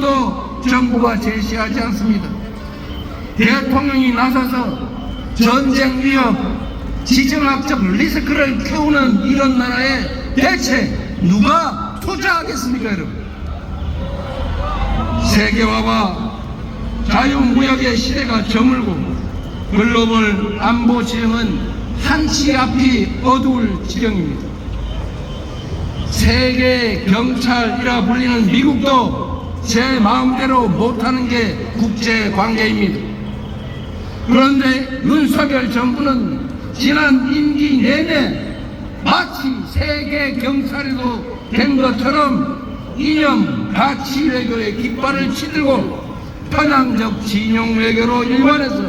방안도 정부가 제시하지 않습니다. 대통령이 나서서 전쟁 위협, 지정학적 리스크를 키우는 이런 나라에 대체 누가 투자하겠습니까, 여러분? 세계화와 자유무역의 시대가 저물고 글로벌 안보 지형은 한치 앞이 어두울 지경입니다. 세계 경찰이라 불리는 미국도 제 마음대로 못하는 게 국제관계입니다. 그런데 윤석열 정부는 지난 임기 내내 마치 세계 경찰에도 된 것처럼 이념 가치 외교의 깃발을 치들고 편향적 진영 외교로 일관해서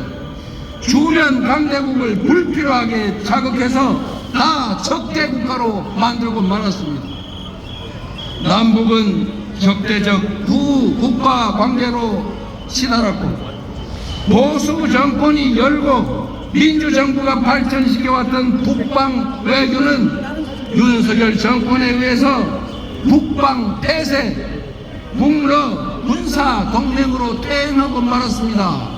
주변 강대국을 불필요하게 자극해서 다 적대 국가로 만들고 말았습니다. 남북은 적대적 두 국가 관계로 치달았고 보수 정권이 열고 민주정부가 발전시켜왔던 북방 외교는 윤석열 정권에 의해서 북방 폐쇄, 북러 군사 동맹으로 퇴행하고 말았습니다.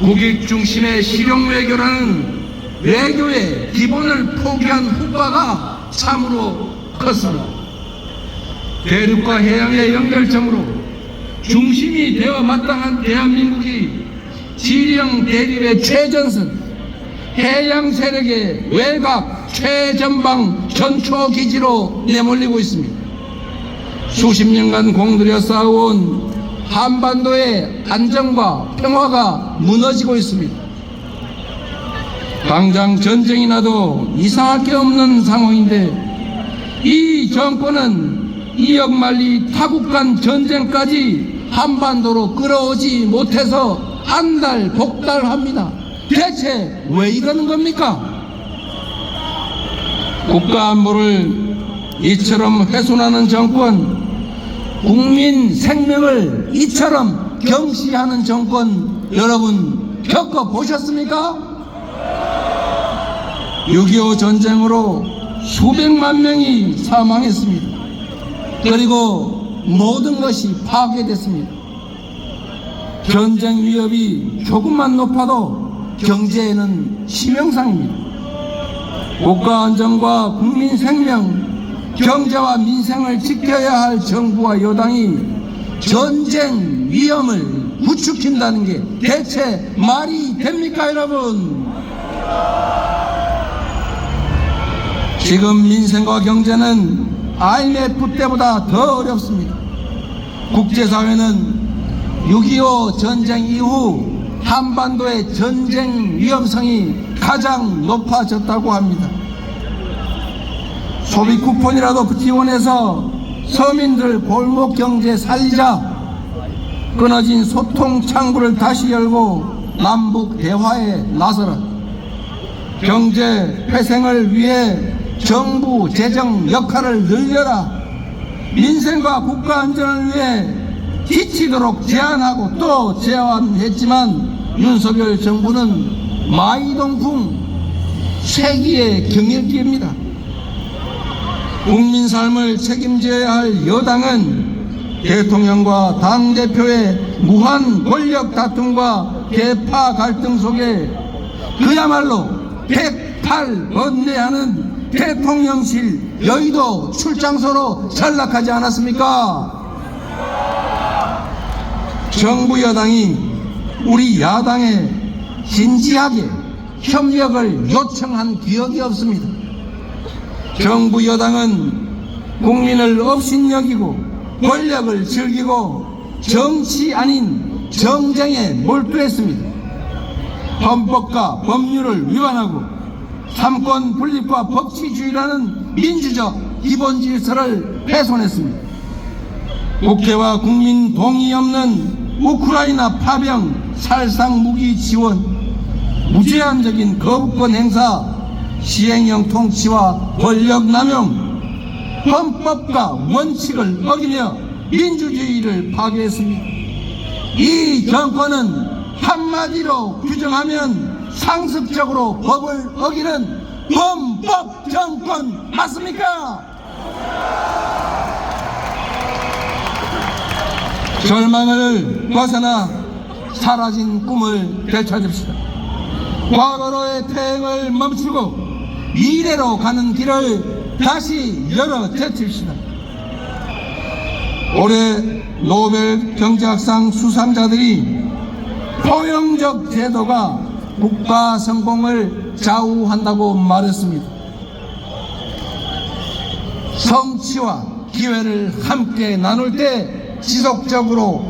국익 중심의 실용 외교라는 외교의 기본을 포기한 후과가 참으로 컸습니다. 대륙과 해양의 연결점으로 중심이 되어 마땅한 대한민국이 지령 대립의 최전선, 해양 세력의 외곽 최전방 전초기지로 내몰리고 있습니다. 수십 년간 공들여 쌓아온 한반도의 안정과 평화가 무너지고 있습니다. 당장 전쟁이 나도 이상할 게 없는 상황인데 이 정권은 이역만리 타국 간 전쟁까지 한반도로 끌어오지 못해서 안달복달합니다. 대체 왜 이러는 겁니까? 국가 안보를 이처럼 훼손하는 정권, 국민 생명을 이처럼 경시하는 정권 여러분 겪어보셨습니까? 6.25 전쟁으로 수백만 명이 사망했습니다. 그리고 모든 것이 파괴됐습니다. 전쟁 위협이 조금만 높아도 경제에는 치명상입니다. 국가 안전과 국민 생명, 경제와 민생을 지켜야 할 정부와 여당이 전쟁 위험을 부추긴다는 게 대체 말이 됩니까, 여러분? 지금 민생과 경제는 IMF 때보다 더 어렵습니다. 국제사회는 6.25 전쟁 이후 한반도의 전쟁 위험성이 가장 높아졌다고 합니다. 소비 쿠폰이라도 지원해서 서민들 골목 경제 살리자. 끊어진 소통 창구를 다시 열고 남북 대화에 나서라. 경제 회생을 위해 정부 재정 역할을 늘려라. 민생과 국가 안전을 위해 지치도록 제안하고 또 제안했지만 윤석열 정부는 마이동풍 세기의 경일기입니다. 국민 삶을 책임져야 할 여당은 대통령과 당대표의 무한 권력 다툼과 계파 갈등 속에 그야말로 108번뇌하는 대통령실 여의도 출장소로 전락하지 않았습니까? 정부 여당이 우리 야당에 진지하게 협력을 요청한 기억이 없습니다. 정부 여당은 국민을 업신여기고 권력을 즐기고 정치 아닌 정쟁에 몰두했습니다. 헌법과 법률을 위반하고 삼권 분립과 법치주의라는 민주적 기본 질서를 훼손했습니다. 국회와 국민 동의 없는 우크라이나 파병 살상 무기 지원, 무제한적인 거부권 행사, 시행령 통치와 권력 남용, 헌법과 원칙을 어기며 민주주의를 파괴했습니다. 이 정권은 한마디로 규정하면 상습적으로 법을 어기는 범법 정권 맞습니까? 절망을 벗어나 사라진 꿈을 되찾읍시다. 과거로의 퇴행을 멈추고 미래로 가는 길을 다시 열어 제칩시다. 올해 노벨 경제학상 수상자들이 포용적 제도가 국가 성공을 좌우한다고 말했습니다. 성취와 기회를 함께 나눌 때 지속적으로